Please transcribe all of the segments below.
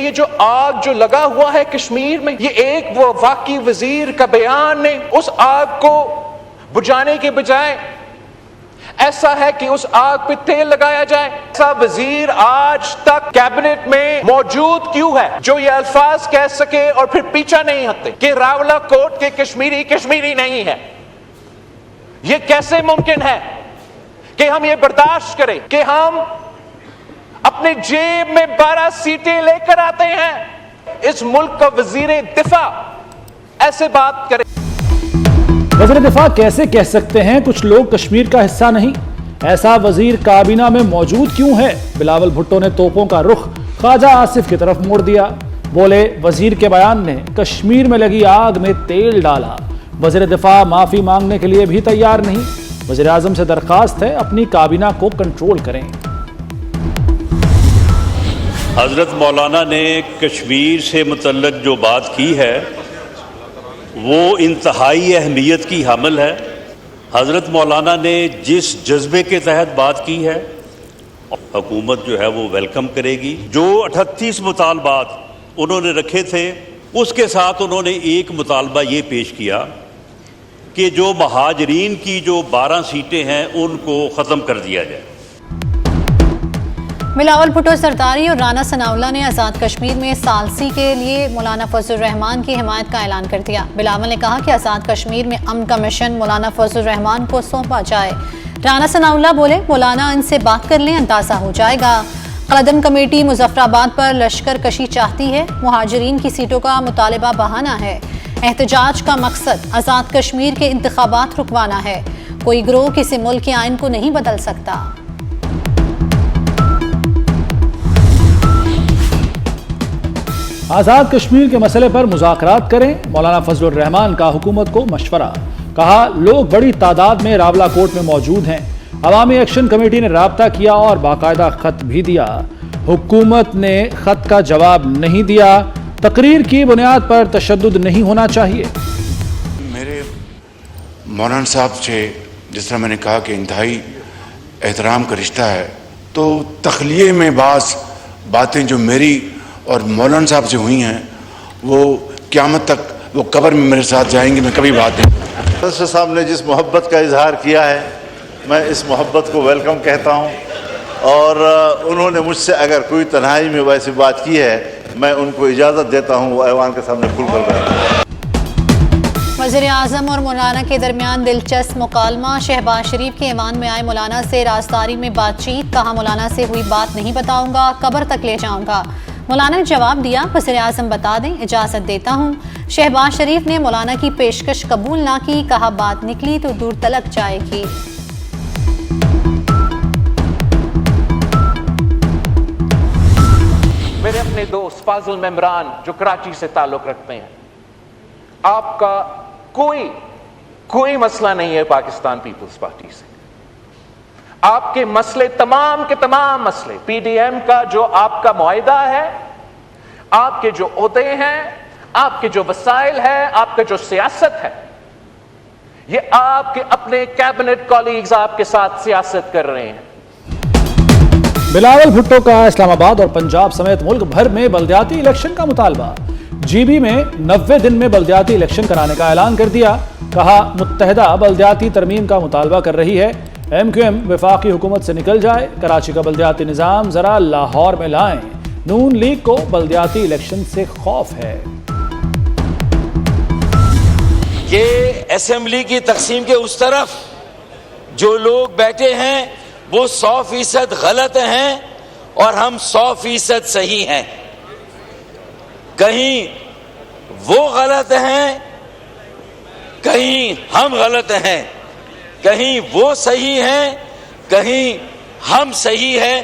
ये जो आग जो लगा हुआ है कश्मीर में, ये एक वो वफाकी वजीर का बयान ने उस आग को बुझाने के बजाय ऐसा है कि उस आग पे तेल लगाया जाए। ऐसा वजीर आज तक कैबिनेट में मौजूद क्यों है जो ये अल्फाज कह सके और फिर पीछा नहीं हटते कि रावलाकोट के कश्मीरी कश्मीरी नहीं है? ये कैसे मुमकिन है कि हम ये बर्दाश्त करें कि हम अपने जेब में 12 सीटें लेकर आते हैं, इस मुल्क का वजीर दिफा ऐसे बात करे? वज़ीर दिफा कैसे कह सकते हैं कुछ लोग कश्मीर का हिस्सा नहीं? ऐसा वजीर काबीना में मौजूद क्यों है? बिलावल भुट्टो ने तोपों का रुख ख्वाजा आसिफ की तरफ मोड़ दिया। बोले, वजीर के बयान ने कश्मीर में लगी आग में तेल डाला। वज़ीर दिफा माफी मांगने के लिए भी तैयार नहीं। वज़ीर आज़म से दरखास्त है अपनी काबीना को कंट्रोल करें। हजरत मौलाना ने कश्मीर से मुतल्लक जो बात की है वो इंतहाई अहमियत की हामिल है। हज़रत मौलाना ने जिस जज्बे के तहत बात की है हुकूमत जो है वो वेलकम करेगी। जो 38 मुतालबात उन्होंने रखे थे उसके साथ उन्होंने एक मुतालबा ये पेश किया कि जो महाजरीन की जो 12 सीटें हैं उनको ख़त्म कर दिया जाए। बिलावल भुट्टो सरदारी और राना सनाउल्लाह ने आज़ाद कश्मीर में सालसी के लिए मौलाना फजल रहमान की हिमायत का ऐलान कर दिया। बिलावल ने कहा कि आज़ाद कश्मीर में अमन का मिशन मौलाना फजल रहमान को सौंपा जाए। राना सनाउल्लाह बोले, मौलाना इनसे बात कर लें, अंदाज़ा हो जाएगा। कदम कमेटी मुजफ्फराबाद पर लश्कर कशी चाहती है। मुहाजिरीन की सीटों का मुतालबा बहाना है। एहतजाज का मकसद आज़ाद कश्मीर के इंतखाबात रुकवाना है। कोई गिरोह किसी मुल्क के आइन को नहीं बदल सकता। आज़ाद कश्मीर के मसले पर मुज़ाकरात करें, मौलाना फजलुर रहमान का हुकूमत को मशवरा। कहा, लोग बड़ी तादाद में रावलाकोट में मौजूद हैं। अवामी एक्शन कमेटी ने राब्ता किया और बाकायदा खत भी दिया। हुकूमत ने खत का जवाब नहीं दिया। तकरीर की बुनियाद पर तशद्दुद नहीं होना चाहिए। मेरे मौलाना साहब से जिस तरह मैंने कहा कि इंतहाई एहतराम का रिश्ता है, तो तखलिए में बातें जो मेरी और मौलाना साहब से हुई हैं वो क़यामत तक वो कब्र में मेरे साथ जाएंगी। मैं कभी बात नहीं। मिनिस्टर साहब ने जिस मोहब्बत का इजहार किया है मैं इस मोहब्बत को वेलकम कहता हूं और उन्होंने मुझसे अगर कोई तन्हाई में वैसी बात की है मैं उनको इजाज़त देता हूं, वो ऐवान के सामने खुल कर रहे। वज़ीर आज़म और मौलाना के दरमियान दिलचस्प मुकालमा। शहबाज शरीफ के ऐवान में आए मौलाना से राजदारी में बातचीत। कहा, मौलाना से हुई बात नहीं बताऊंगा, कब्र तक ले जाऊंगा। मौलाना ने जवाब दिया, वज़ीर आज़म बता दें, इजाज़त देता हूँ। शहबाज शरीफ ने मौलाना की पेशकश कबूल ना की। कहा, बात निकली तो दूर तलक जाएगी। मेरे अपने दोस्त फाजिल मेमरान जो कराची से ताल्लुक रखते हैं, आपका कोई मसला नहीं है पाकिस्तान पीपल्स पार्टी से। आपके मसले तमाम के तमाम मसले पीडीएम का जो आपका मुआहिदा है, आपके जो ओहदे हैं, आपके जो वसाइल है, आपका जो सियासत है, ये आपके अपने कैबिनेट कॉलीग्स आपके साथ सियासत कर रहे हैं। बिलावल भुट्टो का इस्लामाबाद और पंजाब समेत मुल्क भर में बल्दियाती इलेक्शन का मुतालबा। जीबी में 90 दिन में बल्दियाती इलेक्शन कराने का ऐलान कर दिया। कहा, मुत्तहदा बल्दियाती तरमीम का मुतालबा कर रही है। MQM वफाकी हुकूमत से निकल जाए। कराची का बल्दियाती निज़ाम जरा लाहौर में लाएं। नून लीग को बल्दियाती इलेक्शन से खौफ है। ये असेंबली की तकसीम के उस तरफ जो लोग बैठे हैं वो 100% गलत हैं और हम 100% सही हैं। कहीं वो गलत हैं, कहीं हम गलत हैं, कहीं वो सही हैं, कहीं हम सही हैं।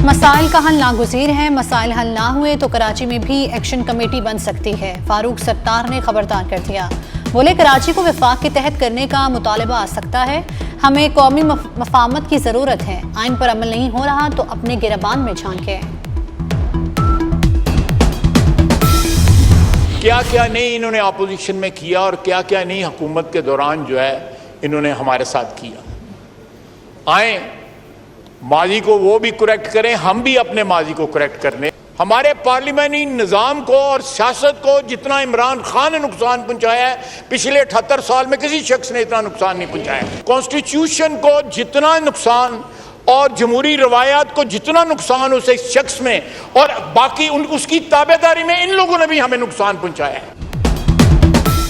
मसाइल का हल नागुज़ीर है। मसाइल हल ना हुए तो कराची में भी एक्शन कमेटी बन सकती है। फारूक सत्तार ने खबरदार कर दिया। बोले, कराची को वफाक के तहत करने का मुतालबा आ सकता है। हमें कौमी मफाहमत की ज़रूरत है। आइन पर अमल नहीं हो रहा तो अपने गिरबान में झांके। क्या क्या नहीं इन्होंने अपोजिशन में किया और क्या क्या नहीं हुकूमत के दौरान जो है इन्होंने हमारे साथ किया। आए माजी को वो भी करेक्ट करें, हम भी अपने माजी को करेक्ट करने। हमारे पार्लियामेंट्री निज़ाम को और सियासत को जितना इमरान खान ने नुकसान पहुंचाया है, पिछले 78 साल में किसी शख्स ने इतना नुकसान नहीं पहुंचाया। कॉन्स्टिट्यूशन को जितना नुकसान और जमहूरी रवायात को जितना नुकसान उस शख्स में और बाकी उसकी ताबेदारी में इन लोगों ने भी हमें नुकसान पहुंचाया है।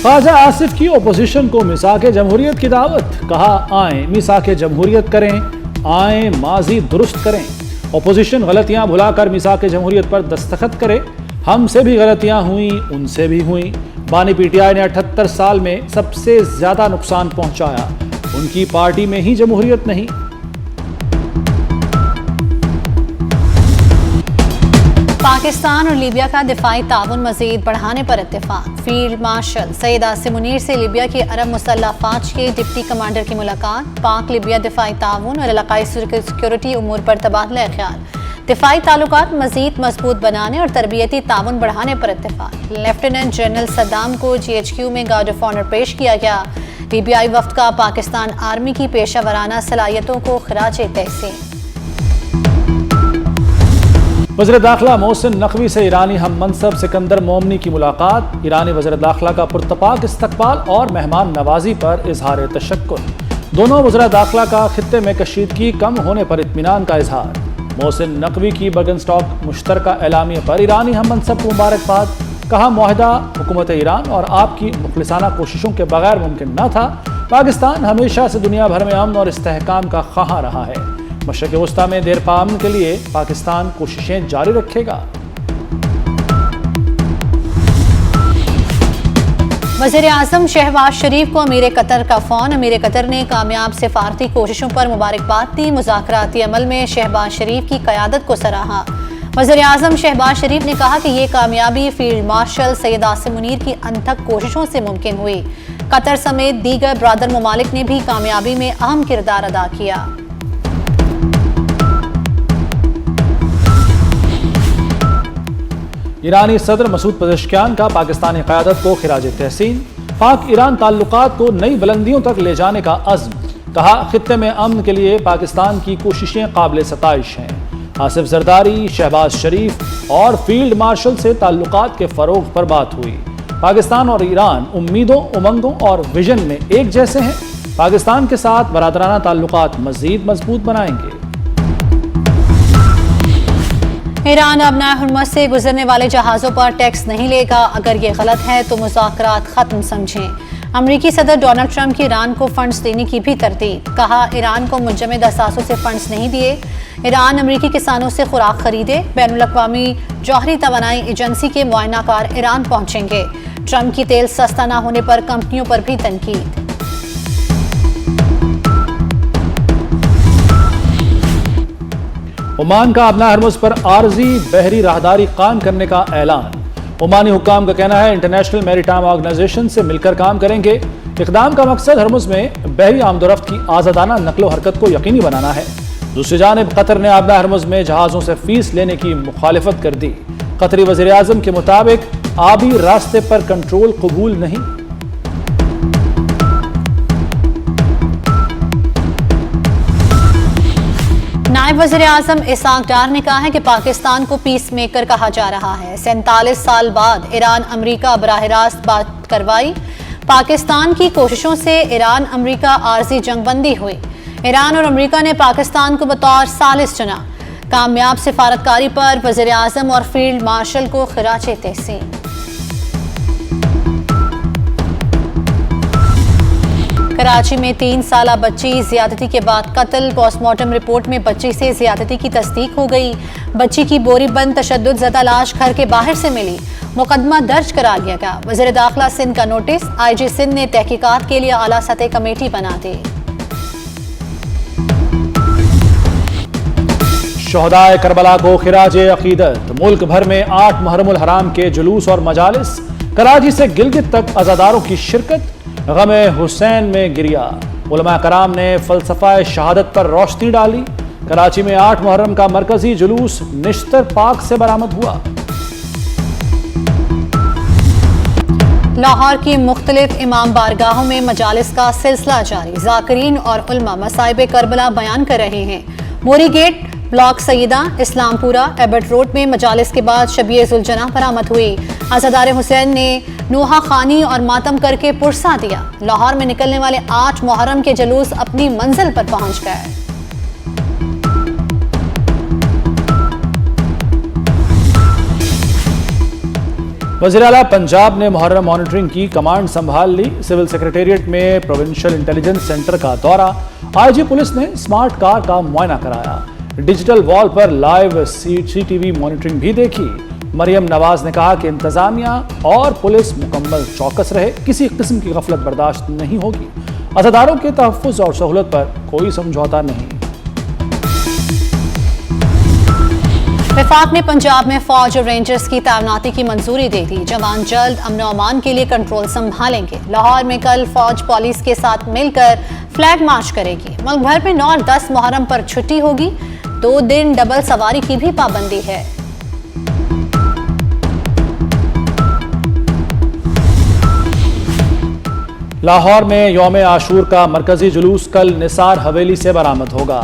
ख्वाजा आसिफ की ओपोजिशन को मिसाके जमहूरियत की दावत, कहा आए मिसाके जमहूरियत करें, आए माजी दुरुस्त करें। ओपोजिशन गलतियां भुलाकर मिसाके जमहूरियत पर दस्तखत करे, हमसे भी गलतियां हुई, उनसे भी हुई। बानी पीटीआई ने 78 साल में सबसे ज्यादा नुकसान पहुंचाया, उनकी पार्टी में ही जमहूरियत नहीं। पाकिस्तान और लीबिया का दिफाई ताउन मजीद बढ़ाने पर इत्तेफाक। फील्ड मार्शल सैयद आसिम मुनीर से लीबिया के अरब मुसल्लह फौज के डिप्टी कमांडर की मुलाकात। पाक लीबिया दिफाई ताउन और इलाकाई सिक्योरिटी उमूर पर तबादला ख्याल। दिफाई ताल्लुकात मजीद मजबूत बनाने और तरबियती ताउन बढ़ाने पर इत्तेफाक। लेफ्टिनेंट जनरल सद्दाम को GHQ में गार्ड ऑफ ऑनर पेश किया गया। लीबियाई वफ्द का पाकिस्तान आर्मी की पेशा वराना सलाहियतों को खराज तहसीन। वज़ीर दाखिला मोहसिन नकवी से ईरानी हम मनसब सिकंदर मोमनी की मुलाकात। ईरानी वज़ीर दाखिला का पुरतपाक इस्तकबाल और मेहमान नवाजी पर इजहार तशक्कुर। दोनों वज़ीर दाखिला का खित्ते में कशीदगी कम होने पर इत्मीनान का इजहार। मोहसिन नकवी की बर्गनस्टॉक मुश्तरका एलामिया पर ईरानी हम मनसब को मुबारकबाद। कहा मुआहिदा हुकूमत ईरान और आपकी मुखलिसाना कोशिशों के बगैर मुमकिन न था। पाकिस्तान हमेशा से दुनिया भर में अमन और इस्तेहकाम का ख्वाह रहा है। मशरक़ वस्ता में देरपा अमन के लिए पाकिस्तान कोशिशें जारी रखेगा। वज़ीर-ए-आज़म शहबाज शरीफ को अमीर कतर का फ़ोन। अमीर कतर ने कामयाब सिफारती कोशिशों पर मुबारकबाद दी। मुज़ाकराती अमल में शहबाज शरीफ की क़यादत को सराहा। वज़ीर-ए-आज़म शहबाज शरीफ ने कहा कि ये कामयाबी फील्ड मार्शल सैयद आसिम मुनीर की अनथक कोशिशों से मुमकिन हुई। कतर समेत दीगर ब्रादर ममालिक ने भी कामयाबी में अहम किरदार अदा किया। ईरानी सदर मसूद पज़ेश्कियान का पाकिस्तानी क़यादत को खिराज तहसीन। पाक ईरान ताल्लुकात को नई बुलंदियों तक ले जाने का अज़्म। कहा खित्ते में अमन के लिए पाकिस्तान की कोशिशें काबिल सताइश हैं। आसिफ जरदारी, शहबाज शरीफ और फील्ड मार्शल से ताल्लुकात के फ़रोग़ पर बात हुई। पाकिस्तान और ईरान उम्मीदों, उमंगों और विजन में एक जैसे हैं। पाकिस्तान के साथ बरादराना ताल्लुकात मज़ीद मजबूत बनाएंगे। ईरान अब नाहरमुज से गुजरने वाले जहाज़ों पर टैक्स नहीं लेगा। अगर ये गलत है तो मुज़ाकरात ख़त्म समझें। अमरीकी सदर डोनाल्ड ट्रंप की ईरान को फंड्स देने की भी तरदीद। कहा ईरान को मुंजमद असासों से फंड्स नहीं दिए। ईरान अमरीकी किसानों से खुराक खरीदे। बैनुल अक़वामी जौहरी तवानाई एजेंसी के मुआयनाकार ईरान पहुंचेंगे। ट्रंप की तेल सस्ता न होने पर कंपनियों पर भी तनकीद। ओमान का अब नाहरमुज पर आर्जी बहरी राहदारी कायम करने का ऐलान। ओमानी हुक्काम का कहना है इंटरनेशनल मैरीटाइम ऑर्गेनाइजेशन से मिलकर काम करेंगे। इक़दाम का मकसद हरमुज में बहरी आमदोरफ्त की आज़ादाना नकलो हरकत को यकीनी बनाना है। दूसरी जानिब कतर ने अब हरमुज में जहाज़ों से फीस लेने की मुखालिफत कर दी। कतरी वज़ीर आज़म के मुताबिक आबी रास्ते पर कंट्रोल कबूल नहीं। नायब वज़ीर-ए-आज़म इसाक डार ने कहा है कि पाकिस्तान को पीस मेकर कहा जा रहा है। 47 साल बाद ईरान अमरीका बराह रास्त बात करवाई। पाकिस्तान की कोशिशों से ईरान अमरीका आर्जी जंगबंदी हुई। ईरान और अमरीका ने पाकिस्तान को बतौर सालिस चुना। कामयाब सिफारतकारी पर वज़ीर-ए-आज़म और फील्ड मार्शल को खिराज तहसीन। कराची में 3 साला बच्ची ज्यादती के बाद कत्ल। पोस्टमार्टम रिपोर्ट में बच्ची से ज्यादती की तस्दीक हो गई। बच्ची की बोरी बंद तशद्दुद ज़दा लाश घर के बाहर से मिली। मुकदमा दर्ज करा लिया गया। वज़ीर दाखिला सिंध का नोटिस। IG सिंध ने तहकीकात के लिए आला सतह कमेटी बना दी। शोहदाए करबला को खिराज अकीदत। मुल्क भर में 8 मुहर्रमुल हराम के जुलूस और मजालिस। कराची से गिलगित तक अज़ादारों की शिरकत। गमे हुसैन में गिरिया। उलमा कराम ने फलसफा शहादत पर रोशनी डाली। कराची में 8 मुहर्रम का मरकजी जुलूस निश्तर पाक से बरामद हुआ। लाहौर की मुख्तलिफ इमाम बारगाहों में मजालिस का सिलसिला जारी। ज़ाकिरीन और उलमा मसाइब करबला बयान कर रहे हैं। Mori gate block Saida, Islampura, Abbott road में मजालिस के बाद शबीए जुलजना बरामद हुई। अज़ादार हुसैन ने नोहा खानी और मातम करके पुरसा दिया। लाहौर में निकलने वाले 8 मुहर्रम के जुलूस अपनी मंजिल पर पहुंच गए। वज़ीर आला पंजाब ने मुहर्रम मॉनिटरिंग की कमांड संभाल ली। सिविल सेक्रेटेरिएट में प्रोविंशियल इंटेलिजेंस सेंटर का दौरा। आईजी पुलिस ने स्मार्ट कार का मुआयना कराया। डिजिटल वॉल पर लाइव सीसीटीवी मॉनिटरिंग भी देखी। मरियम नवाज ने कहा कि इंतजामिया और पुलिस मुकम्मल चौकस रहे, किसी किस्म की गफलत बर्दाश्त नहीं होगी। अज़ादारों के तहफ़्फ़ुज़ और सहूलत पर कोई समझौता नहीं। वफाक ने पंजाब में फौज और रेंजर्स की तैनाती की मंजूरी दे दी। जवान जल्द अमन और अमान के लिए कंट्रोल संभालेंगे। लाहौर में कल फौज पुलिस के साथ मिलकर फ्लैग मार्च करेगी। मुल्क भर में 9 और 10 मुहर्रम पर छुट्टी होगी। 2 दिन डबल सवारी की भी पाबंदी है। लाहौर में यौम आशूर का मरकजी जुलूस कल निसार हवेली से बरामद होगा।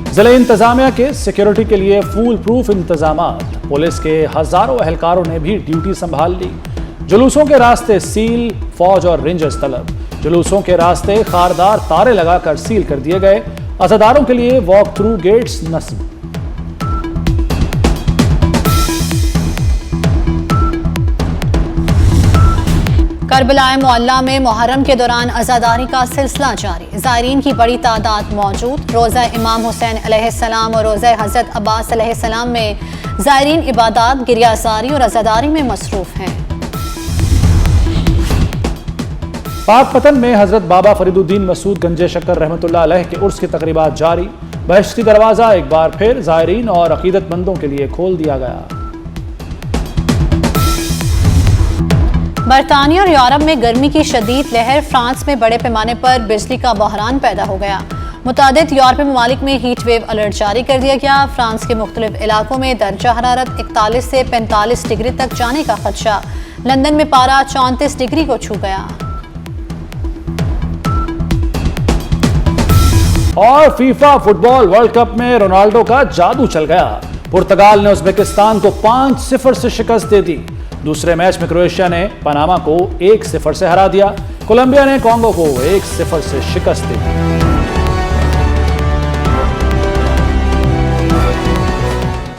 जिला इंतजामिया के सिक्योरिटी के लिए फूल प्रूफ इंतजामात। पुलिस के हजारों एहलकारों ने भी ड्यूटी संभाल ली। जुलूसों के रास्ते सील, फौज और रेंजर्स तलब। जुलूसों के रास्ते खारदार तारे लगाकर सील कर दिए गए। अज़ादारों के लिए वॉक थ्रू गेट्स नस्ब। करबलाए मुअल्ला में मुहर्रम के दौरान अज़ादारी का सिलसिला जारी। ज़ायरीन की बड़ी तादाद मौजूद। रोज़ा इमाम हुसैन अलैहिस्सलाम और रोज़ा हज़रत अब्बास अलैहिस्सलाम में ज़ायरीन इबादत, गिरियाज़ारी और अज़ादारी में मसरूफ़ हैं। पाकपतन में हजरत बाबा फरीदुद्दीन मसूद गंजे शक्कर रहमतुल्लाह अलैह के उर्स की तकरीबात जारी। बहश्ती दरवाज़ा एक बार फिर ज़ायरीन और अकीदतमंदों के लिए खोल दिया गया। बरतानिया और यूरोप में गर्मी की शदीद लहर। फ्रांस में बड़े पैमाने पर बिजली का बहरान पैदा हो गया। मुतादिद यूरोपीय ममालिक में हीट वेव अलर्ट जारी कर दिया गया। फ्रांस के मुख्तलिफ इलाकों में दर्जा हरारत 41 से 45 डिग्री तक जाने का खदशा। लंदन में पारा 34 डिग्री को छू गया। और फीफा फुटबॉल वर्ल्ड कप में रोनाल्डो का जादू चल गया। पुर्तगाल ने उज्बेकिस्तान को 5-0 से शिकस्त दे दी। दूसरे मैच में क्रोएशिया ने पनामा को 1-0 से हरा दिया। कोलंबिया ने कॉन्गो को 1-0 से शिकस्त दी।